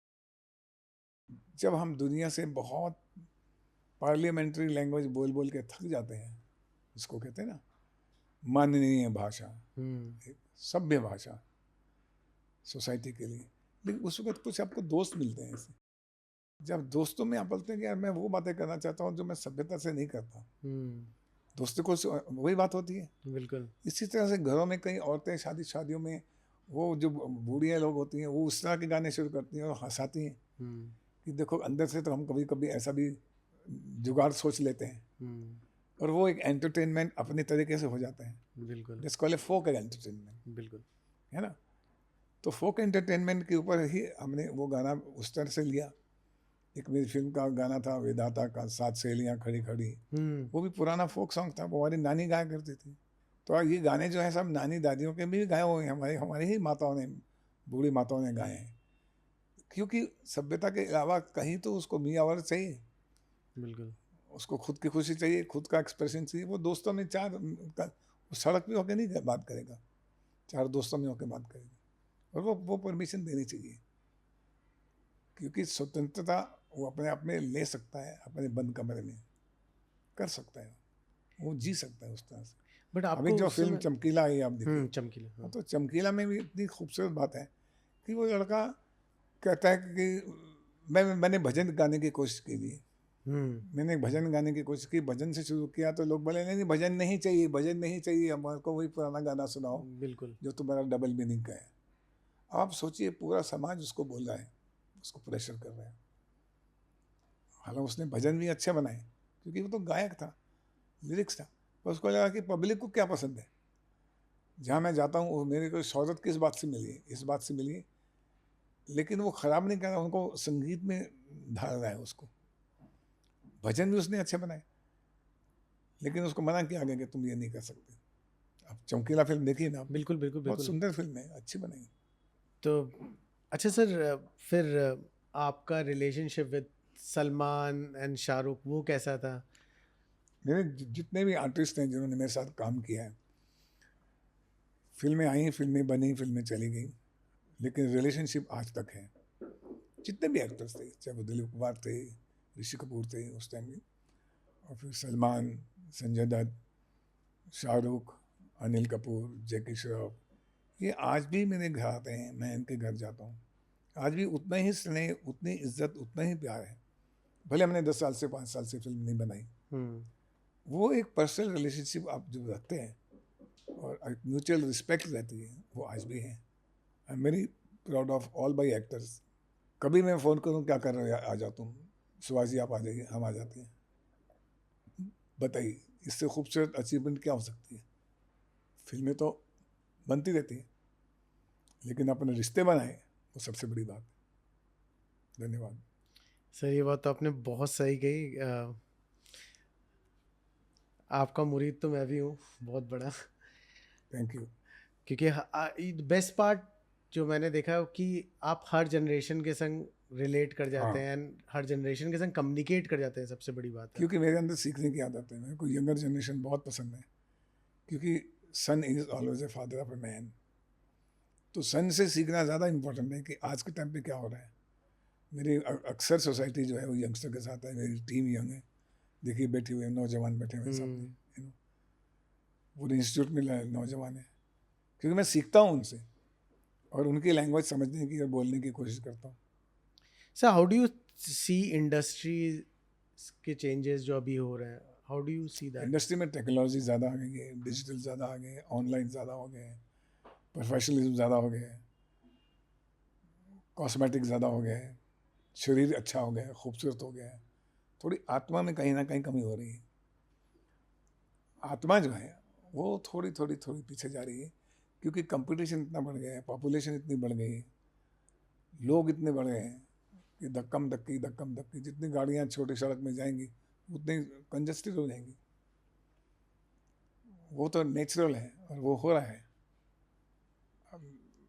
जब हम दुनिया से बहुत पार्लियामेंट्री लैंग्वेज बोल बोल के थक जाते हैं, इसको कहते हैं ना माननीय भाषा, एक सभ्य भाषा सोसाइटी के लिए, लेकिन उस वक्त कुछ आपको दोस्त मिलते हैं ऐसे, जब दोस्तों में आप बोलते हैं कि यार मैं वो बातें करना चाहता हूँ जो मैं सभ्यता से नहीं करता, दोस्तों को वही बात होती है। बिल्कुल। इसी तरह से घरों में कई औरतें शादियों में वो जो बूढ़िया लोग होती हैं वो उस तरह के गाने शुरू करती हैं और हंसाती हैं कि देखो अंदर से तो हम कभी कभी ऐसा भी जुगाड़ सोच लेते हैं, और वो एक एंटरटेनमेंट अपने तरीके से हो जाता है। बिल्कुल। जिस कॉल फोक एंटरटेनमेंट, बिल्कुल। है ना। तो फोक एंटरटेनमेंट के ऊपर ही हमने वो गाना उस तरह से लिया। एक मेरी फिल्म का गाना था वेदाता का, 7 सहेलियाँ खड़ी खड़ी, वो भी पुराना फोक सॉन्ग था, वो हमारी नानी गाया करती थी। तो ये गाने जो है सब नानी दादियों के भी गाए हुए हैं, हमारी ही माताओं ने, बूढ़ी माताओं ने गाए हैं, क्योंकि सभ्यता के अलावा कहीं तो उसको मियाँ चाहिए, बिल्कुल। उसको खुद की खुशी चाहिए, खुद का एक्सप्रेशन चाहिए। वो दोस्तों में सड़क पे होकर नहीं बात करेगा, 4 दोस्तों में होकर बात करेगा, और वो परमिशन देनी चाहिए, क्योंकि स्वतंत्रता वो अपने आप में ले सकता है, अपने बंद कमरे में कर सकता है, वो जी सकता है उस तरह से। बट अभी आपको जो उस फिल्म समय चमकीला आई आप देखिए, चमकीला। हाँ, तो चमकीला में भी इतनी खूबसूरत बात है कि वो लड़का कहता है कि मैंने भजन गाने की कोशिश की थी, मैंने भजन गाने की कोशिश की, भजन से शुरू किया तो लोग बोले नहीं भजन नहीं चाहिए, भजन नहीं चाहिए, हमारे को वही पुराना गाना सुनाओ बिल्कुल। जो तुम्हारा डबल मीनिंग का है। आप सोचिए पूरा समाज उसको बोल रहा है, उसको प्रेशर कर रहा है। हालांकि उसने भजन भी अच्छे बनाए क्योंकि वो तो गायक था, लिरिक्स था, पर उसको लगा कि पब्लिक को क्या पसंद है। जहाँ मैं जाता हूँ वो मेरे को शोहरत किस बात से मिली है, इस बात से मिली है, लेकिन वो खराब नहीं कर रहा, उनको संगीत में ढाल रहा है उसको। भजन भी उसने अच्छे बनाए, लेकिन उसको मना किया गया कि तुम ये नहीं कर सकते। अब चमकीला फिल्म देखिए ना आपने, बिल्कुल बिल्कुल बहुत बिल्कुल। सुंदर फिल्म है, अच्छी बनाई। तो अच्छा सर, फिर आपका relationship with Salman and Shahrukh वो कैसा था? मेरे जितने भी आर्टिस्ट हैं जिन्होंने मेरे साथ काम किया है, फिल्में आई, फिल्में बनी, फिल्में चली गई, लेकिन रिलेशनशिप आज तक है। जितने भी एक्टर्स थे, चाहे वो दिलीप कुमार थे, ऋषि कपूर थे उस टाइम में, और फिर सलमान, संजय दत्त, शाहरुख, अनिल कपूर, जैकी श्रॉफ, ये आज भी मेरे घर आते हैं, मैं इनके घर जाता हूँ। आज भी उतना ही स्नेह, उतनी इज्जत, उतना ही प्यार है। भले हमने 10 साल से 5 साल से फिल्म नहीं बनाई, वो एक पर्सनल रिलेशनशिप आप जो रखते हैं और एक म्यूचुअल रिस्पेक्ट रहती है, वो आज भी है। I am very proud of all my actors. कभी मैं फ़ोन करूँ क्या कर रहे हो, आ जाता हूँ, सुभाष जी आप आ जाइए, हम आ जाते हैं। बताइए इससे खूबसूरत अचीवमेंट क्या हो सकती है। फिल्में तो बनती रहती हैं, लेकिन अपने रिश्ते बनाए वो सबसे बड़ी बात है। धन्यवाद। सर ये बात तो आपने बहुत सही कही। आपका मुरीद तो मैं भी हूँ बहुत बड़ा। Thank you. क्योंकि बेस्ट पार्ट जो मैंने देखा है कि आप हर जनरेशन के संग रिलेट कर जाते हाँ, हैं एंड हर जनरेशन के संग कम्युनिकेट कर जाते हैं, सबसे बड़ी बात है। क्योंकि मेरे अंदर सीखने की आदत है, मेरे को यंगर जनरेशन बहुत पसंद है, क्योंकि son is always a father of a man. तो सन से सीखना ज़्यादा इम्पोर्टेंट है कि आज के टाइम पे क्या हो रहा है। मेरी अक्सर सोसाइटी जो है वो यंगस्टर के साथ है, मेरी टीम यंग है। देखिए बैठे हुए नौजवान बैठे हुए हैं सामने, यू नो, पूरे इंस्टीट्यूट में नौजवान है, क्योंकि मैं सीखता हूँ उनसे और उनकी लैंग्वेज समझने की और बोलने की कोशिश करता हूँ। Sir how do you see industry के चेंजेस जो अभी हो रहे हैं, how do you see that? Industry में टेक्नोलॉजी ज़्यादा आ गई है, डिजिटल ज़्यादा आ गए हैं, ऑनलाइन ज़्यादा हो गए हैं, प्रोफेशनलिज्म ज़्यादा हो गया है, कॉस्मेटिक ज़्यादा हो गया है, शरीर अच्छा हो गया है, खूबसूरत हो गया है, थोड़ी आत्मा में कहीं ना कहीं कमी हो रही है। आत्मा जो है वो थोड़ी थोड़ी थोड़ी पीछे जा रही है, क्योंकि कंपटीशन इतना बढ़ गया है, पॉपुलेशन इतनी बढ़ गई है, लोग इतने बढ़ गए हैं कि धक्कम धक्की, जितनी गाड़ियाँ छोटी सड़क में जाएंगी उतनी कंजस्टेड हो जाएंगी। वो तो नेचुरल है और वो हो रहा है।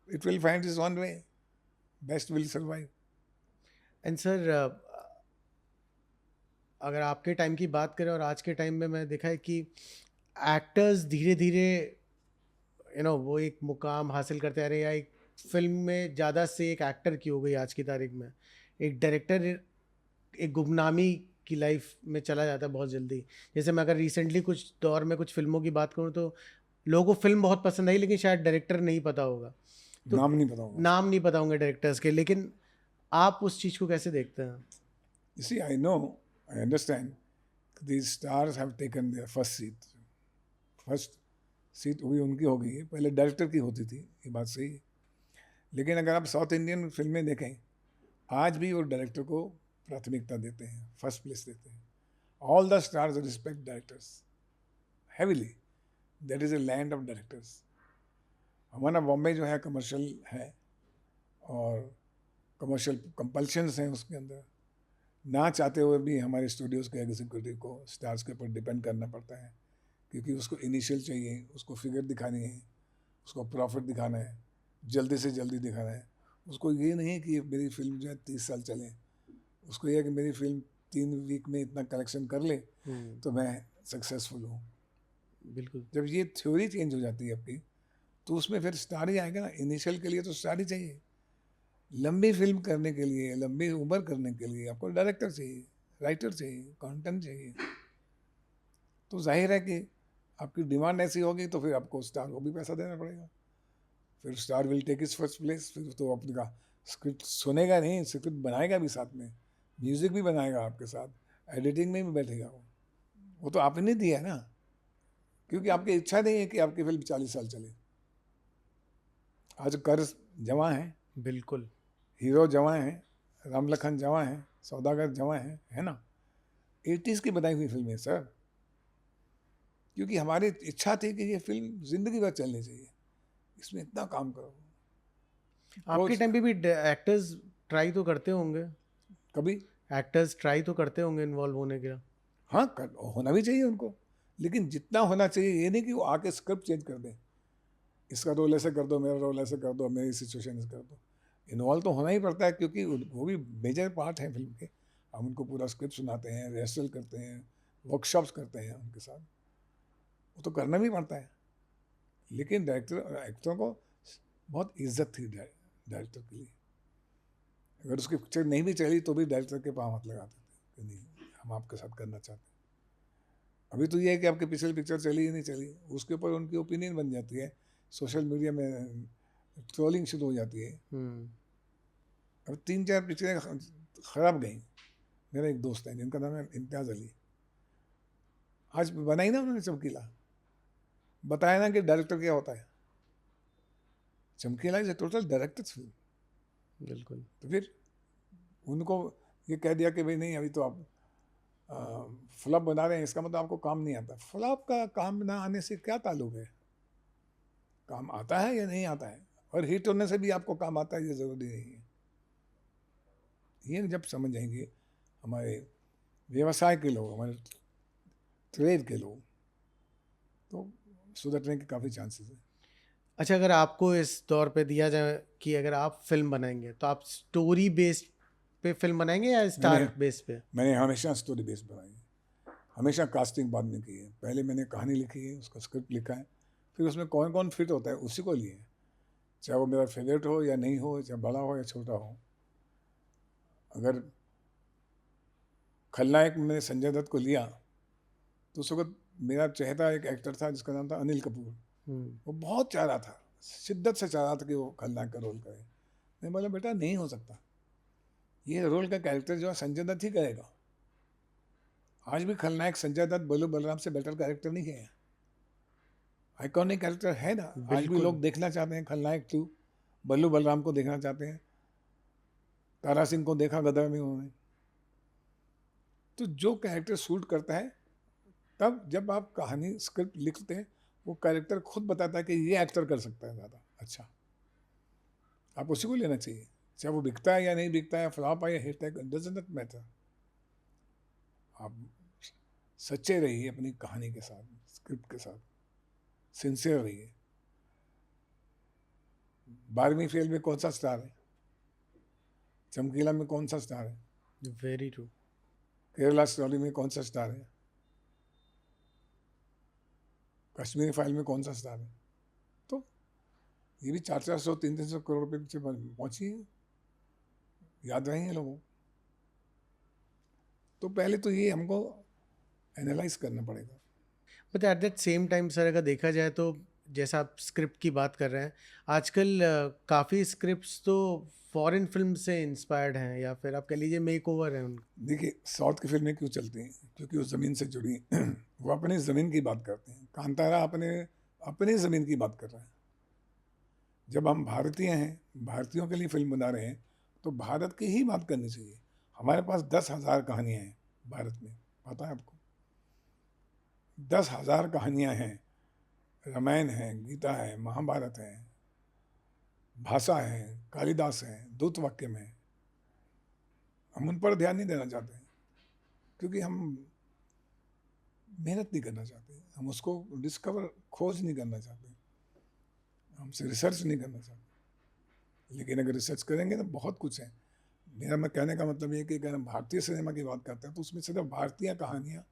It will find is one way, best will survive. And sir अगर आपके टाइम की बात करें और आज के टाइम में मैं देखा है कि एक्टर्स धीरे धीरे वो एक मुकाम हासिल करते आ रहे हैं, या एक फिल्म में ज़्यादा से एक एक्टर की हो गई आज की तारीख में, एक डायरेक्टर एक गुमनामी की लाइफ में चला जाता है बहुत जल्दी। जैसे मैं अगर रिसेंटली कुछ दौर में कुछ फिल्मों की बात करूँ तो लोगों को फिल्म बहुत पसंद आई, लेकिन शायद डायरेक्टर नहीं पता होगा, तो नाम नहीं पता होगा। नाम नहीं पता होंगे डायरेक्टर्स के, लेकिन आप उस चीज़ को कैसे देखते हैं? You see, I know, I understand, these stars have taken their first seat. First seat हुई उनकी हो गई है, पहले डायरेक्टर की होती थी, ये बात सही है। लेकिन अगर आप साउथ इंडियन फिल्में देखें, आज भी वो डायरेक्टर को प्राथमिकता देते हैं, फर्स्ट प्लेस देते हैं। All the stars respect directors heavily. That is a land of directors. हमारा बॉम्बे जो है कमर्शियल है और कमर्शियल कंपल्शंस हैं उसके अंदर। ना चाहते हुए भी हमारे स्टूडियोज़ के एग्जीक्यूटिव को स्टार्स के ऊपर डिपेंड करना पड़ता है, क्योंकि उसको इनिशियल चाहिए, उसको फिगर दिखानी है, उसको प्रॉफिट दिखाना है, जल्दी से जल्दी दिखाना है। उसको ये नहीं कि मेरी फिल्म जो है 30 साल चले, उसको ये है कि मेरी फिल्म 3 वीक में इतना कलेक्शन कर ले तो मैं सक्सेसफुल हूँ। बिल्कुल। जब ये थ्योरी चेंज हो जाती है आपकी, तो उसमें फिर स्टार ही आएगा ना। इनिशियल के लिए तो स्टार ही चाहिए। लंबी फिल्म करने के लिए, लंबी उम्र करने के लिए आपको डायरेक्टर चाहिए, राइटर चाहिए, कंटेंट चाहिए। तो जाहिर है कि आपकी डिमांड ऐसी होगी तो फिर आपको स्टार को भी पैसा देना पड़ेगा। फिर star will take is first place. फिर तो अपने का स्क्रिप्ट सुनेगा नहीं, स्क्रिप्ट बनाएगा भी साथ में, म्यूज़िक भी बनाएगा आपके साथ, एडिटिंग में भी बैठेगा वो तो आपने दिया ना, क्योंकि आपकी इच्छा नहीं है कि आपकी फिल्म 40 साल चले। आज कर जवां हैं, बिल्कुल। हीरो जवां हैं, राम लखन जवां हैं, सौदागर जवां हैं, है ना? 80s की बनाई हुई फिल्म है सर, क्योंकि हमारी इच्छा थी कि ये फिल्म जिंदगी भर चलनी चाहिए, इसमें इतना काम करो। आपके रोज टाइम पे भी एक्टर्स ट्राई तो करते होंगे, कभी एक्टर्स ट्राई तो करते होंगे इन्वॉल्व होने के। हाँ होना भी चाहिए उनको, लेकिन जितना होना चाहिए ये नहीं कि वो आके स्क्रिप्ट चेंज कर दें, इसका रोल ऐसे कर दो, मेरा रोल ऐसे कर दो, मेरी सिचुएशन ऐसे कर दो। इन्वॉल्व तो होना ही पड़ता है, क्योंकि वो भी मेजर पार्ट है फिल्म के। हम उनको पूरा स्क्रिप्ट सुनाते हैं, रिहर्सल करते हैं, वर्कशॉप्स करते हैं उनके साथ, वो तो करना भी पड़ता है। लेकिन डायरेक्टर एक्टरों को बहुत इज्जत थी डायरेक्टर के लिए। अगर उसकी पिक्चर नहीं भी चली तो भी डायरेक्टर के पाँव हाथ लगाते थे कि नहीं, हम आपके साथ करना चाहते हैं। अभी तो ये है कि आपकी पिछली पिक्चर चली ही नहीं चली, उसके ऊपर उनकी ओपिनियन बन जाती है, सोशल मीडिया में ट्रोलिंग शुरू हो जाती है। अब 3-4 पिक्चरें खराब गई। मेरा एक दोस्त है जिनका नाम है इम्तियाज़ अली, आज बनाई ना उन्होंने चमकीला, बताया ना कि डायरेक्टर क्या होता है। चमकीला is a total director film. बिल्कुल। तो फिर उनको ये कह दिया कि भाई नहीं, अभी तो आप फ्लॉप बना रहे हैं, इसका मतलब आपको काम नहीं आता। फ्लॉप का काम ना आने से क्या ताल्लुक है? काम आता है या नहीं आता है, और हिट होने से भी आपको काम आता है ये ज़रूरी नहीं है। ये जब समझ जाएंगे हमारे व्यवसाय के लोग, हमारे ट्रेड के लोग, तो सुधरने के काफ़ी चांसेस हैं। अच्छा, अगर आपको इस दौर पे दिया जाए कि अगर आप फिल्म बनाएंगे तो आप स्टोरी बेस्ड पे फिल्म बनाएंगे या मैंने स्टार बेस पे? मैंने हमेशा स्टोरी बेस बनाई है, हमेशा कास्टिंग बाद में की है। पहले मैंने कहानी लिखी है, उसका स्क्रिप्ट लिखा है, फिर उसमें कौन कौन फिट होता है उसी को लिए है, चाहे वो मेरा फेवरेट हो या नहीं हो, चाहे बड़ा हो या छोटा हो। अगर खलनायक में मैंने संजय दत्त को लिया तो उस वक्त मेरा चहेता एक एक्टर था जिसका नाम था अनिल कपूर। वो बहुत चाह रहा था, शिद्दत से चाह रहा था कि वो खलनायक का रोल करे। मैं बोला बेटा नहीं हो सकता, ये रोल का कैरेक्टर जो है संजय दत्त ही करेगा। आज भी खलनायक संजय दत्त बल्लू बलराम से बेटर कैरेक्टर नहीं है, आइकॉनिक कैरेक्टर है ना। आज भी बिल्कुल। लोग देखना चाहते हैं खलनायक 2, बल्लू बलराम को देखना चाहते हैं, तारा सिंह को देखा गदर में उन्होंने। तो जो कैरेक्टर सूट करता है, तब जब आप कहानी स्क्रिप्ट लिखते हैं वो कैरेक्टर खुद बताता है कि ये एक्टर कर सकता है ज़्यादा अच्छा, आप उसी को लेना चाहिए। चाहे वो बिकता है या नहीं बिकता है, फ्लॉप है या हिट है, डजंट नॉट मैटर। आप सच्चे रहिए अपनी कहानी के साथ, स्क्रिप्ट के साथ, सिंसियर रहिए। 12वीं फेल में कौन सा स्टार है? चमकीला में कौन सा स्टार है? Very true. केरला स्टोरी में कौन सा स्टार है? कश्मीरी फाइल में कौन सा स्टार है? तो ये भी 400-400 300-300 करोड़ रुपये पीछे पहुंची है, याद रहेंगे लोगों को। तो पहले तो ये हमको एनालाइज करना पड़ेगा। But at that same time sir, अगर देखा जाए तो जैसा आप स्क्रिप्ट की बात कर रहे हैं, आजकल काफ़ी स्क्रिप्ट्स तो फॉरेन फिल्म से इंस्पायर्ड हैं, या फिर आप कह लीजिए मेक ओवर हैं उन। देखिए साउथ की फिल्में क्यों चलती हैं? क्योंकि वो ज़मीन से जुड़ी हैं। वो अपनी ज़मीन की बात करते हैं। कांतारा अपनी ज़मीन की बात कर रहा है। जब हम भारतीय हैं, भारतीयों के लिए फिल्म बना रहे हैं, तो भारत की ही बात करनी चाहिए। हमारे पास 10,000 कहानियाँ हैं भारत में, पता है आपको? 10,000 कहानियाँ हैं। रामायण है, गीता है, महाभारत है, भाषा है, कालिदास है, दूत वाक्य में। हम उन पर ध्यान नहीं देना चाहते हैं, क्योंकि हम मेहनत नहीं करना चाहते, हम उसको डिस्कवर खोज नहीं करना चाहते, हमसे रिसर्च नहीं करना चाहते। लेकिन अगर रिसर्च करेंगे तो बहुत कुछ है। मेरा मैं कहने का मतलब ये कि अगर हम भारतीय सिनेमा की बात करते हैं तो उसमें सिर्फ भारतीय कहानियाँ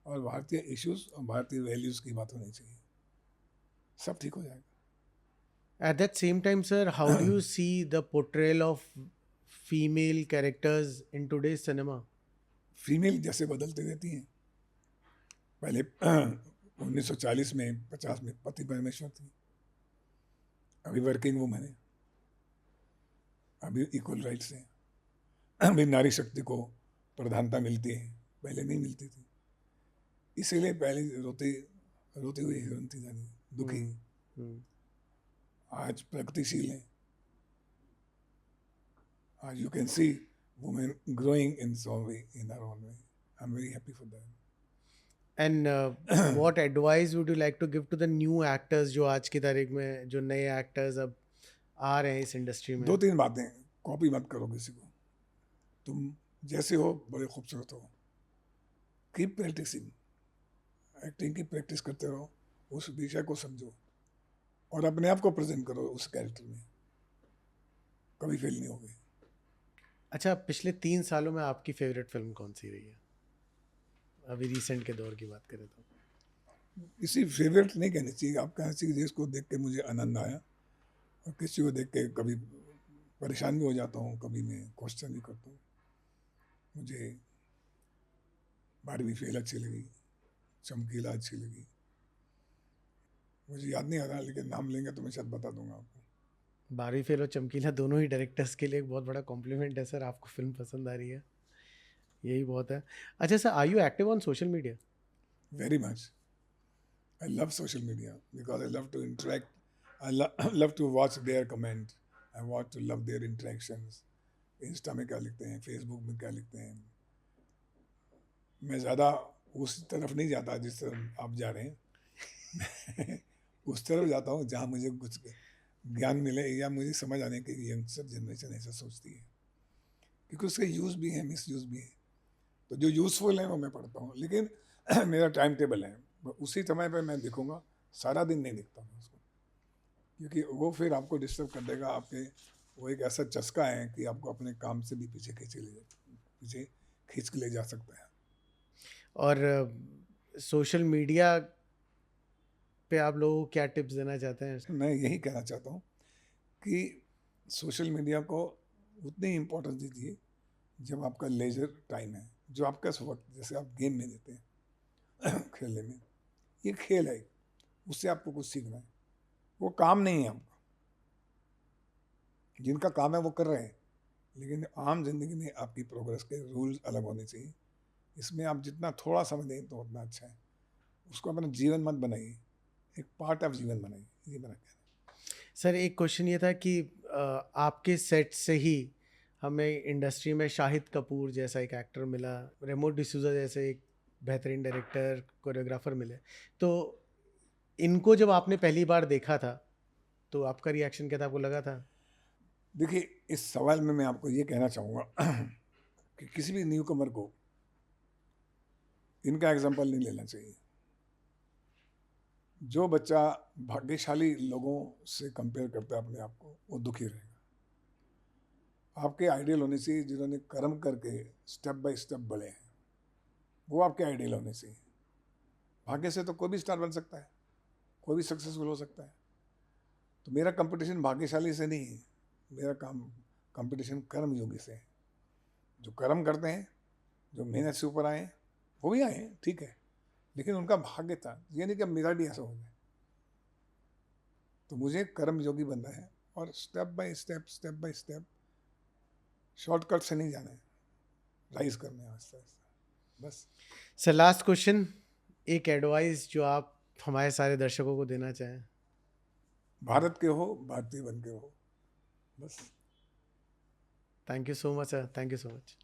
और भारतीय इश्यूज और भारतीय वैल्यूज़ की बात होनी चाहिए, सब ठीक हो जाएगा। At that same time, sir, how do you see the portrayal of female characters in today's cinema? Female जैसे बदलती रहती हैं। पहले 1940 में 50 में पति परमेश्वर थी, अभी वर्किंग वूमेन है, अभी इक्वल राइट्स हैं, अभी नारी शक्ति को प्रधानता मिलती है, पहले नहीं मिलती थी। इसीलिए पहले रोती रोती हुई हीरोइन थी, जानी दुखी। हम्म। आज प्रगतिशील है, You can see women growing in some way, in her own way. I'm very happy for that. And what advice would you like to give to the new actors जो आज की तारीख में जो नए एक्टर्स अब आ रहे हैं इस इंडस्ट्री में? 2-3 बातें, कॉपी मत करो किसी को। तुम जैसे हो बड़े खूबसूरत हो। कीप प्रैक्टिसिंग, एक्टिंग की प्रैक्टिस करते रहो, उस विषय को समझो और अपने आप को प्रेजेंट करो उस कैरेक्टर में, कभी फेल नहीं होगे। अच्छा, पिछले 3 सालों में आपकी फेवरेट फिल्म कौन सी रही है, अभी रिसेंट के दौर की बात करें तो? इसी फेवरेट नहीं कहनी चाहिए, आप कहना चाहिए जिसको देख के मुझे आनंद आया, और किसी को देख के कभी परेशान भी हो जाता हूँ, कभी मैं क्वेश्चन भी करता हूँ। मुझे 12वीं फेल अच्छी लगी, चमकीला अच्छी लगी, मुझे याद नहीं आ रहा, लेकिन नाम लेंगे तो मैं शायद बता दूंगा आपको। 12वीं फेल और चमकीला दोनों ही डायरेक्टर्स के लिए एक बहुत बड़ा कॉम्प्लीमेंट है सर, आपको फिल्म पसंद आ रही है, यही बहुत है। अच्छा sir, are you active on social media? Very much. I love social media because I love to interact. I love to watch their comment. I want to love their interactions. Insta में क्या लिखते हैं, Facebook में क्या लिखते हैं। मैं ज़्यादा उस तरफ नहीं जाता जिस तरफ आप जा रहे हैं। उस तरफ जाता हूँ जहाँ मुझे कुछ ज्ञान मिले या मुझे समझ आने की यंगस्टर जनरेशन ऐसा सोचती है, क्योंकि उसके यूज़ भी है, मिस यूज़ भी है। तो जो यूज़फुल है वो मैं पढ़ता हूँ, लेकिन मेरा टाइम टेबल है, उसी समय पे मैं देखूँगा, सारा दिन नहीं देखता मैं उसको, क्योंकि वो फिर आपको डिस्टर्ब कर देगा। आपके वो एक ऐसा चस्का है कि आपको अपने काम से भी पीछे खींच के ले जा सकता है। और सोशल मीडिया पे आप लोगों को क्या टिप्स देना चाहते हैं? मैं यही कहना चाहता हूँ कि सोशल मीडिया को उतनी इम्पोर्टेंस दीजिए जब आपका लेजर टाइम है, जो आपका वक्त जैसे आप गेम में देते हैं खेलने में, ये खेल है, उससे आपको कुछ सीखना है, वो काम नहीं है आपका। जिनका काम है वो कर रहे हैं, लेकिन आम जिंदगी में आपकी प्रोग्रेस के रूल्स अलग होने चाहिए। इसमें आप जितना थोड़ा समय दें तो उतना अच्छा है। उसको अपना जीवन मत बनाइए, एक पार्ट ऑफ जीवन बनाइए, ये मेरा कहना है। सर एक क्वेश्चन ये था कि आपके सेट से ही हमें इंडस्ट्री में शाहिद कपूर जैसा एक एक्टर मिला, रेमो डिसूजा जैसे एक बेहतरीन डायरेक्टर कोरियोग्राफर मिले, तो इनको जब आपने पहली बार देखा था तो आपका रिएक्शन क्या था, आपको लगा था? देखिए, इस सवाल में मैं आपको ये कहना चाहूँगा कि किसी भी न्यू कमर को इनका एग्जाम्पल नहीं लेना चाहिए। जो बच्चा भाग्यशाली लोगों से कंपेयर करता है अपने आप को, वो दुखी रहेगा। आपके आइडियल होने चाहिए जिन्होंने कर्म करके स्टेप बाय स्टेप बढ़े हैं, वो आपके आइडियल होने चाहिए। भाग्य से तो कोई भी स्टार बन सकता है, कोई भी सक्सेसफुल हो सकता है। तो मेरा कंपटीशन भाग्यशाली से नहीं है, मेरा कंपटीशन कर्म योगी से है। जो कर्म करते हैं, जो मेहनत से ऊपर आए, वो भी आए, ठीक है, लेकिन उनका भाग्य था, ये नहीं कि अब मेरा भी ऐसा हो जाए। तो मुझे कर्म योगी बनना है और स्टेप बाय स्टेप शॉर्टकट से नहीं जाना है, राइज करना है आहिस्ता आहिस्ता, बस। सर लास्ट क्वेश्चन, एक एडवाइस जो आप हमारे सारे दर्शकों को देना चाहें? भारत के हो, भारतीय बन के हो, बस। Thank you so much sir, thank you so much.